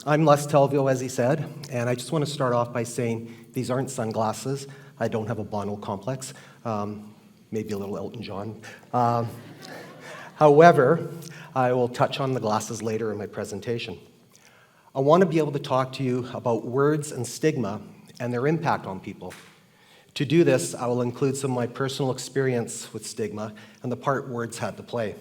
I'm Les Telvio, as he said, and I just want to start off by saying these aren't sunglasses. I don't have a Bono complex, maybe a little Elton John. However, I will touch on the glasses later in my presentation. I want to be able to talk to you about words and stigma and their impact on people. To do this, I will include some of my personal experience with stigma and the part words had to play.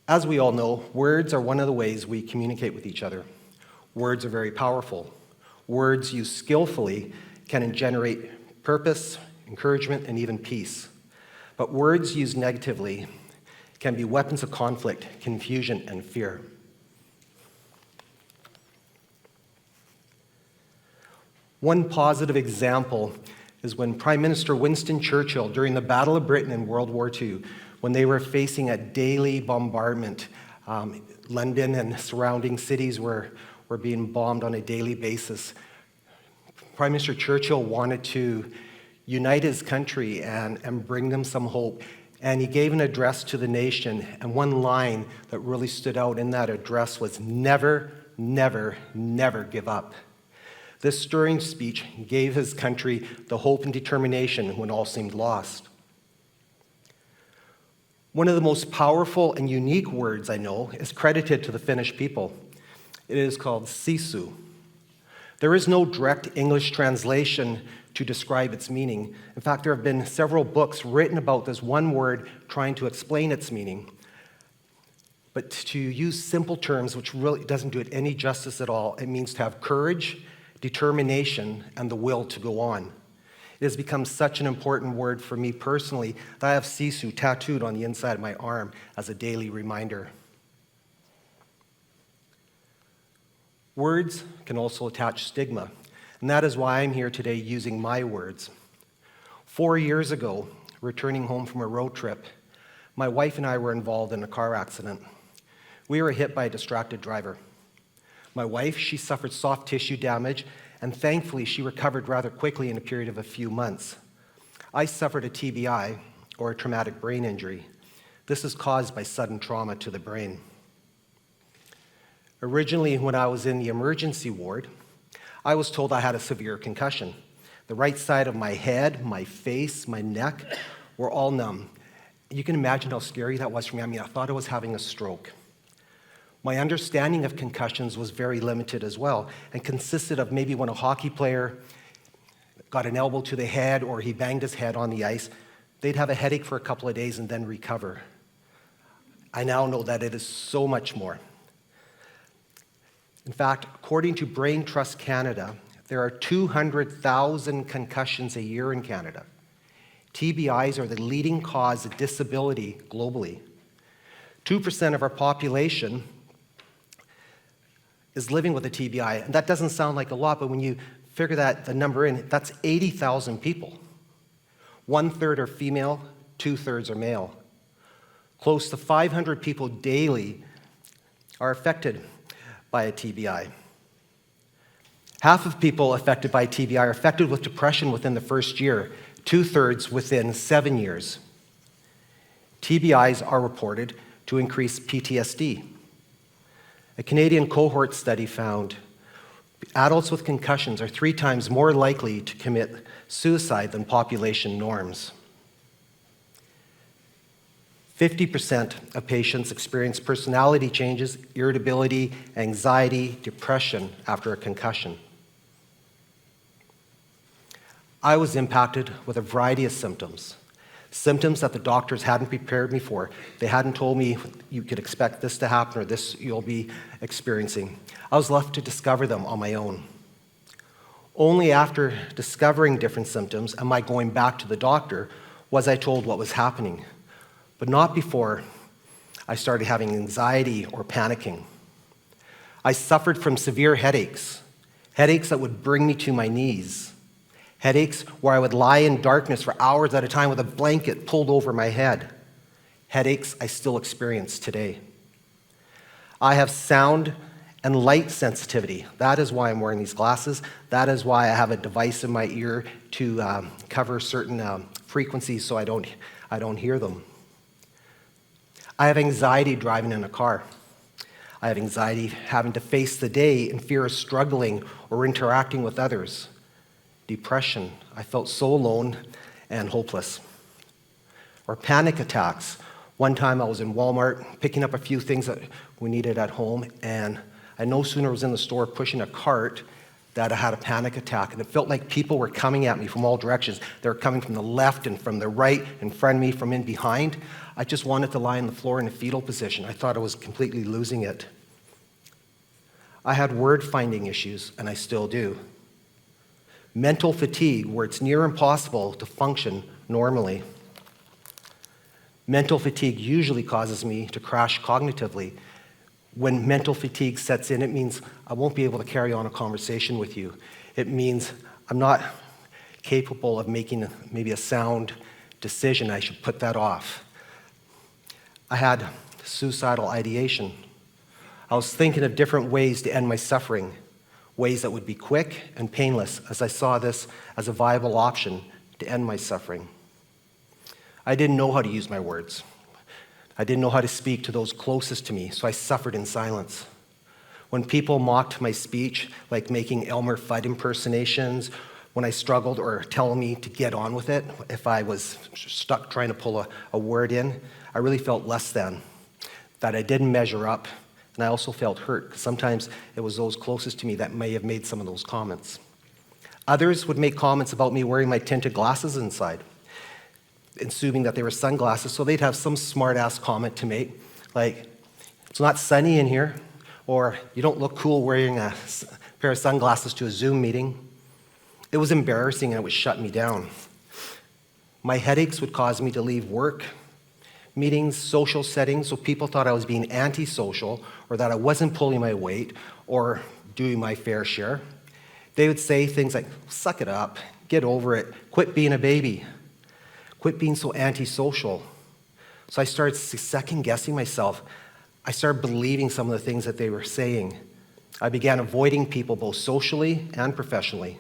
As we all know, words are one of the ways we communicate with each other. Words are very powerful. Words used skillfully can generate purpose, encouragement, and even peace. But words used negatively can be weapons of conflict, confusion, and fear. One positive example is when Prime Minister Winston Churchill, during the Battle of Britain in World War II, when they were facing a daily bombardment, London and surrounding cities were being bombed on a daily basis. Prime Minister Churchill wanted to unite his country and bring them some hope. And he gave an address to the nation, and one line that really stood out in that address was, "Never, never, never give up." This stirring speech gave his country the hope and determination when all seemed lost. One of the most powerful and unique words I know is credited to the Finnish people. It is called sisu. There is no direct English translation to describe its meaning. In fact, there have been several books written about this one word trying to explain its meaning. But to use simple terms, which really doesn't do it any justice at all, it means to have courage, determination, and the will to go on. It has become such an important word for me personally that I have sisu tattooed on the inside of my arm as a daily reminder. Words can also attach stigma, and that is why I'm here today using my words. 4 years ago, returning home from a road trip, my wife and I were involved in a car accident. We were hit by a distracted driver. My wife, she suffered soft tissue damage, and thankfully she recovered rather quickly in a period of a few months. I suffered a TBI, or a traumatic brain injury. This is caused by sudden trauma to the brain. Originally, when I was in the emergency ward, I was told I had a severe concussion. The right side of my head, my face, my neck were all numb. You can imagine how scary that was for me. I thought I was having a stroke. My understanding of concussions was very limited as well, and consisted of maybe when a hockey player got an elbow to the head or he banged his head on the ice, they'd have a headache for a couple of days and then recover. I now know that it is so much more. In fact, according to Brain Trust Canada, there are 200,000 concussions a year in Canada. TBIs are the leading cause of disability globally. 2% of our population is living with a TBI, and that doesn't sound like a lot, but when you figure the number in, that's 80,000 people. 1/3 are female, 2/3 are male. Close to 500 people daily are affected by a TBI. Half of people affected by TBI are affected with depression within the first year, 2/3 within 7 years. TBIs are reported to increase PTSD. A Canadian cohort study found adults with concussions are 3 times more likely to commit suicide than population norms. 50% of patients experience personality changes, irritability, anxiety, depression after a concussion. I was impacted with a variety of symptoms that the doctors hadn't prepared me for. They hadn't told me you could expect this to happen or this you'll be experiencing. I was left to discover them on my own. Only after discovering different symptoms and my going back to the doctor was I told what was happening, but not before I started having anxiety or panicking. I suffered from severe headaches that would bring me to my knees. Headaches where I would lie in darkness for hours at a time with a blanket pulled over my head. Headaches I still experience today. I have sound and light sensitivity. That is why I'm wearing these glasses. That is why I have a device in my ear to cover certain frequencies so I don't hear them. I have anxiety driving in a car. I have anxiety having to face the day and fear of struggling or interacting with others. Depression. I felt so alone and hopeless. Or panic attacks. One time I was in Walmart picking up a few things that we needed at home, and I no sooner was in the store pushing a cart that I had a panic attack, and it felt like people were coming at me from all directions. They were coming from the left and from the right, in front of me, from in behind. I just wanted to lie on the floor in a fetal position. I thought I was completely losing it. I had word-finding issues, and I still do. Mental fatigue, where it's near impossible to function normally. Mental fatigue usually causes me to crash cognitively. When mental fatigue sets in, it means I won't be able to carry on a conversation with you. It means I'm not capable of making maybe a sound decision. I should put that off. I had suicidal ideation. I was thinking of different ways to end my suffering, ways that would be quick and painless, as I saw this as a viable option to end my suffering. I didn't know how to use my words. I didn't know how to speak to those closest to me, so I suffered in silence. When people mocked my speech, like making Elmer Fudd impersonations, when I struggled or telling me to get on with it, if I was stuck trying to pull a word in, I really felt less than, that I didn't measure up, and I also felt hurt, because sometimes it was those closest to me that may have made some of those comments. Others would make comments about me wearing my tinted glasses inside, assuming that they were sunglasses, so they'd have some smart-ass comment to make, like, it's not sunny in here, or you don't look cool wearing a pair of sunglasses to a Zoom meeting. It was embarrassing, and it would shut me down. My headaches would cause me to leave work, meetings, social settings, so people thought I was being antisocial, or that I wasn't pulling my weight, or doing my fair share. They would say things like, suck it up, get over it, quit being a baby. Quit being so antisocial. So I started second-guessing myself. I started believing some of the things that they were saying. I began avoiding people both socially and professionally,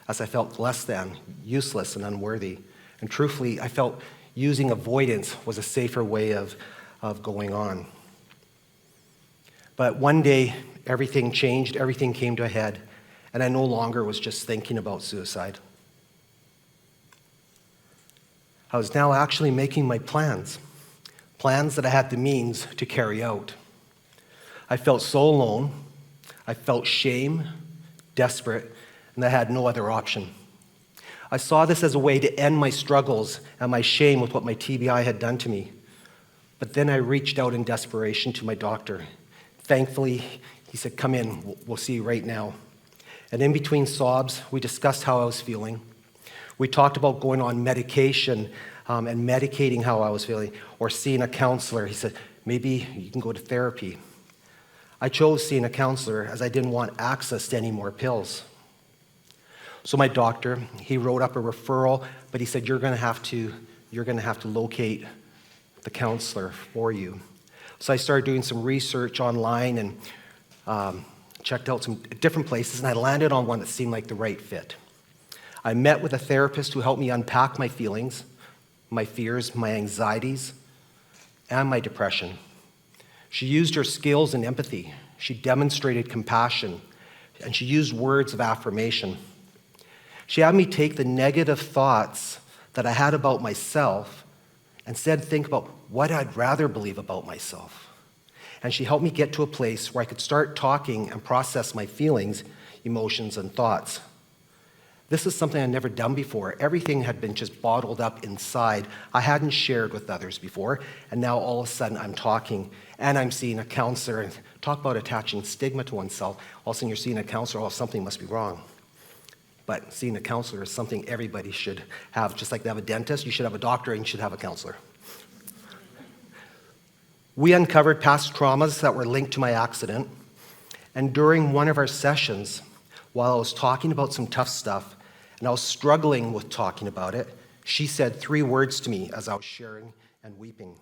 as I felt less than, useless, and unworthy. And truthfully, I felt using avoidance was a safer way of going on. But one day, everything changed, everything came to a head, and I no longer was just thinking about suicide. I was now actually making my plans that I had the means to carry out. I felt so alone, I felt shame, desperate, and I had no other option. I saw this as a way to end my struggles and my shame with what my TBI had done to me. But then I reached out in desperation to my doctor. Thankfully, he said, come in, we'll see you right now. And in between sobs, we discussed how I was feeling. We talked about going on medication and medicating how I was feeling, or seeing a counselor. He said, maybe you can go to therapy. I chose seeing a counselor as I didn't want access to any more pills. So my doctor, he wrote up a referral, but he said, you're going to have to locate the counselor for you. So I started doing some research online and checked out some different places, and I landed on one that seemed like the right fit. I met with a therapist who helped me unpack my feelings, my fears, my anxieties, and my depression. She used her skills and empathy. She demonstrated compassion, and she used words of affirmation. She had me take the negative thoughts that I had about myself and instead think about what I'd rather believe about myself. And she helped me get to a place where I could start talking and process my feelings, emotions, and thoughts. This is something I'd never done before. Everything had been just bottled up inside. I hadn't shared with others before, and now all of a sudden I'm talking, and I'm seeing a counselor. And talk about attaching stigma to oneself. All of a sudden you're seeing a counselor, oh, something must be wrong. But seeing a counselor is something everybody should have. Just like they have a dentist, you should have a doctor, and you should have a counselor. We uncovered past traumas that were linked to my accident, and during one of our sessions, while I was talking about some tough stuff, and I was struggling with talking about it, she said 3 words to me as I was sharing and weeping.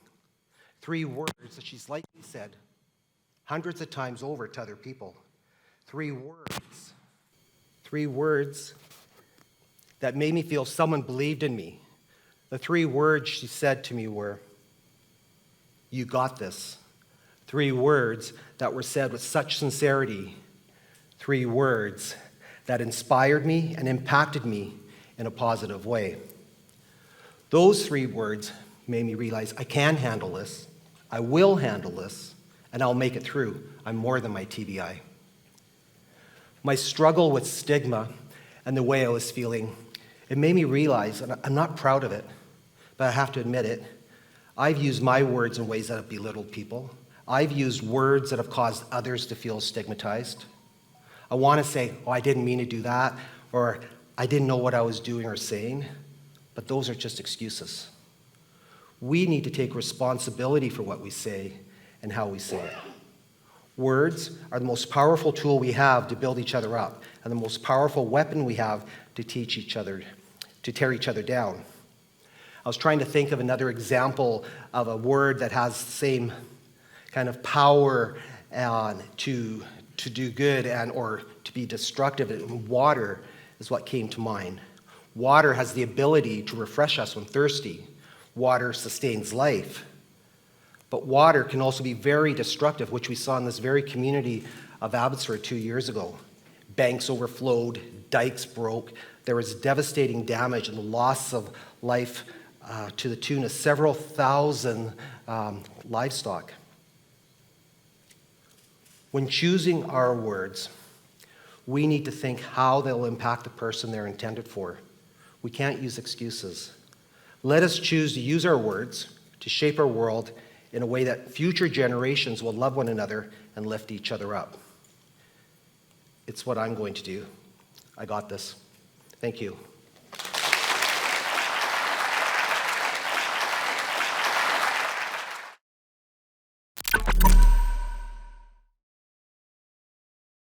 3 words that she's likely said hundreds of times over to other people. 3 words. 3 words that made me feel someone believed in me. The 3 words she said to me were, you got this. 3 words that were said with such sincerity. 3 words that inspired me and impacted me in a positive way. Those 3 words made me realize I can handle this, I will handle this, and I'll make it through. I'm more than my TBI. My struggle with stigma and the way I was feeling, it made me realize, and I'm not proud of it, but I have to admit it, I've used my words in ways that have belittled people. I've used words that have caused others to feel stigmatized. I want to say, oh, I didn't mean to do that, or I didn't know what I was doing or saying, but those are just excuses. We need to take responsibility for what we say and how we say it. Words are the most powerful tool we have to build each other up, and the most powerful weapon we have to teach each other, to tear each other down. I was trying to think of another example of a word that has the same kind of power to do good and or to be destructive. And water is what came to mind. Water has the ability to refresh us when thirsty. Water sustains life. But water can also be very destructive, which we saw in this very community of Abbotsford 2 years ago. Banks overflowed, dikes broke, there was devastating damage and loss of life to the tune of several thousand livestock. When choosing our words, we need to think how they'll impact the person they're intended for. We can't use excuses. Let us choose to use our words to shape our world in a way that future generations will love one another and lift each other up. It's what I'm going to do. I got this. Thank you.